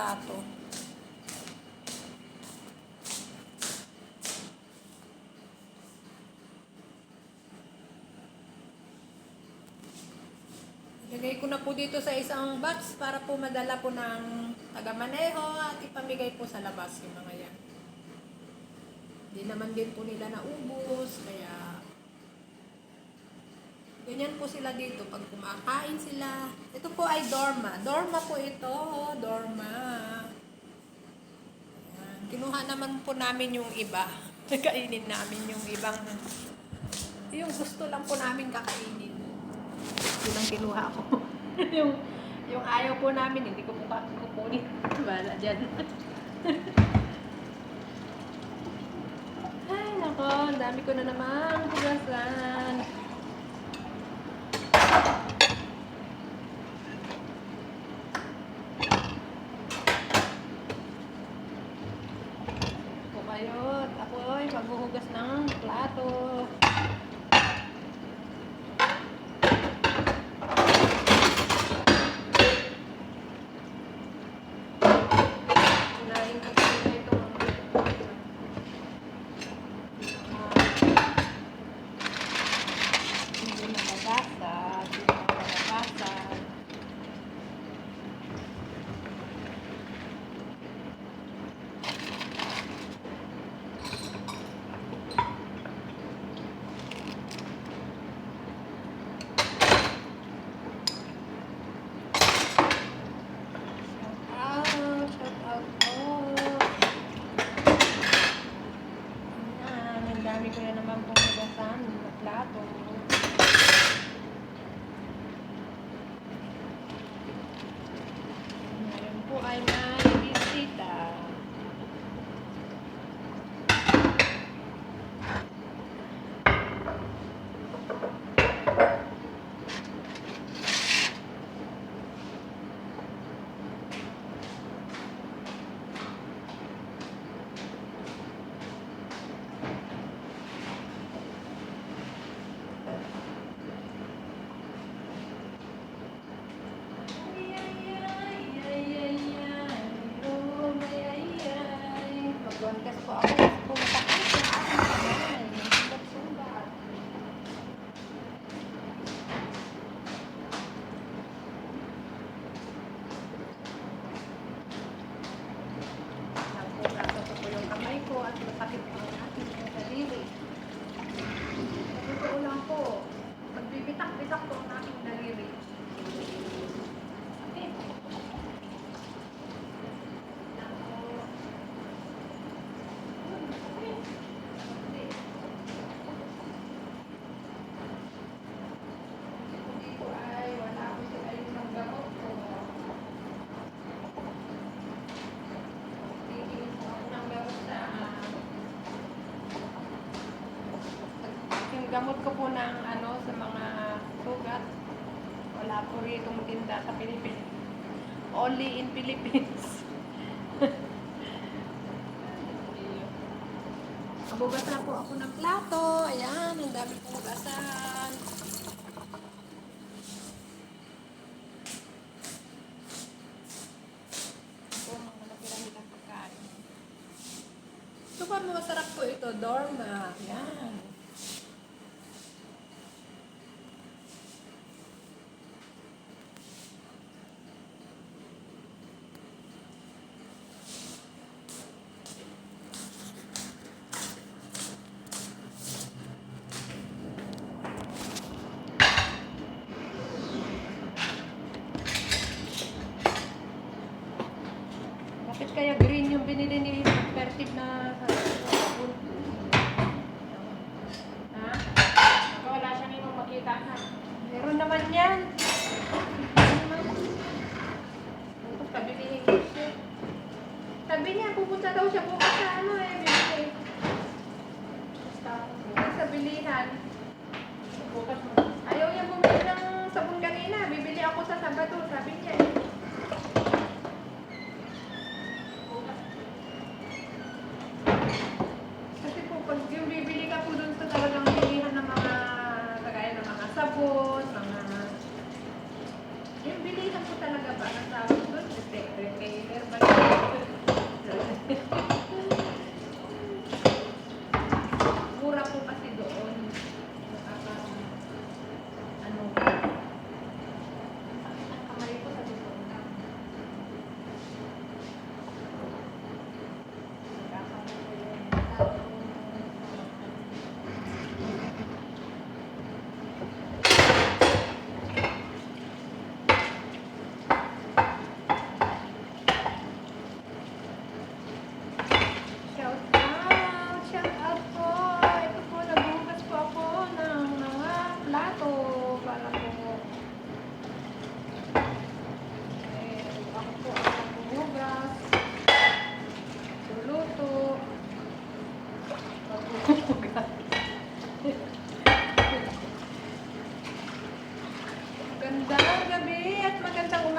plato. Ilagay ko na po dito sa isang box para po madala po ng taga-maneho at ipamigay po sa labas yung mga yan. Hindi naman din po nila naubos, kaya ganyan po sila dito pag kumakain sila. Ito po ay dorma. Dorma po ito, dorma. Ayan. Kinuha naman po namin yung iba. Kainin namin yung ibang, yung gusto lang po namin kakainin. Yun ang kinuha ko. yung ayaw po namin, hindi ko po kukunin. Wala dyan. Ay, nako. Ang dami ko na naman hugasan. Ako kayo. Ako ay maghuhugas ng plato. Dami ko na naman pong hugasan na plato. Ngayon po ay may bisita. Magwangas po ako kasi pumatakit yung aking kamay. Sugat-sugat. Nagpunasan ko po yung kamay ko at masakit po ang aking daliri. Sa totoo lang po, magbibitak-bitak po ang aking daliri. Sakit. Gamot ko po ng sa mga sugat. Wala po rito tinda sa Pilipinas. Only in Philippines. Mabugas na po ako ng plato. Ayan, ang dami kong hugasan. Ito, mga napirami ng pagkain. Ito pa, masarap po ito. Dorma. Ayan. Bakit kaya green yung binili ni Pertib na sabon? Ha? Ako wala siya nang makita na. Meron naman yan. Pabilihin ko siya. Sabi niya, pupunta daw siya bukas sa bibili. Sa bilihan. Bukas mo. Ayaw niya bumili ng sabon kanina. Bibili ako sa Sabado, sabi niya. Kasi po, pag yung bibili ka po dun sa talagang bilihan ng mga kagaya ng mga sabon, mga yung bilihan po talaga ba? Ang tawag dun? Retailer ba?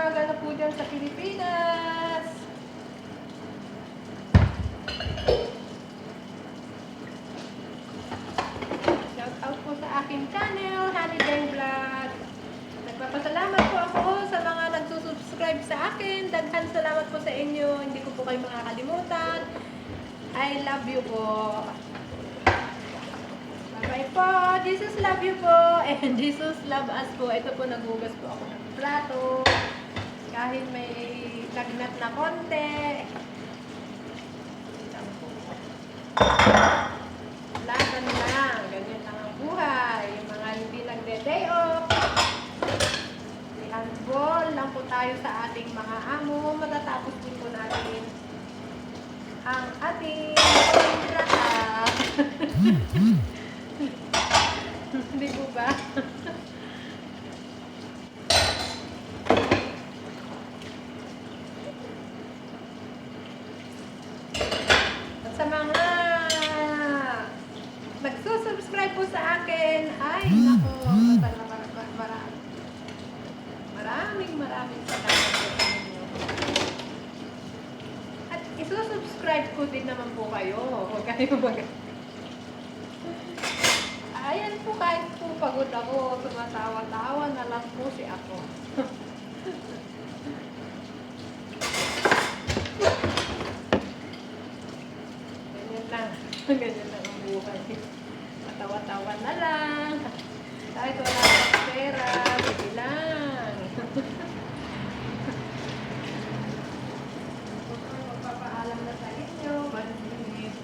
umaga na po dyan sa Pilipinas. Shout out po sa aking channel, Honey Bang Vlog. Nagpapasalamat po ako sa mga nagsusubscribe sa akin. Daghan salamat po sa inyo. Hindi ko po kayo makakalimutan. I love you po. Bye po. Jesus love you po. And Jesus love us po. Ito po, naghugas po ako ng plato. Kahit may lagnat na konti. Laban lang. Ganyan lang ang buhay. Yung mga hindi nagde-day off. Handball lang po tayo sa ating mga amo. Matatapos din po natin ang ating kontrata. Hindi po ba? At sa mga nagsusubscribe po sa akin, ay nako, maraming salamat po sa inyo. At isusubscribe ko din naman po kayo. Huwag kayo ayan po, kahit po pagod ako, tumatawa-tawa na lang po si ako. Ganyan lang. Ganyan lang ang buhay. Matawa-tawa na lang. Kahit wala akong pera, sige lang. Magpapaalam na sa inyo. Manis.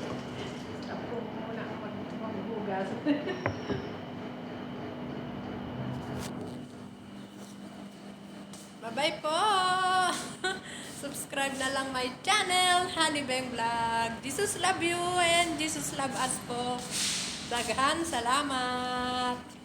Ako muna maghugas. Bye-bye po! Subscribe na lang my channel, Honey Bang Vlog. Jesus love you and Jesus love us po. Daghan salamat!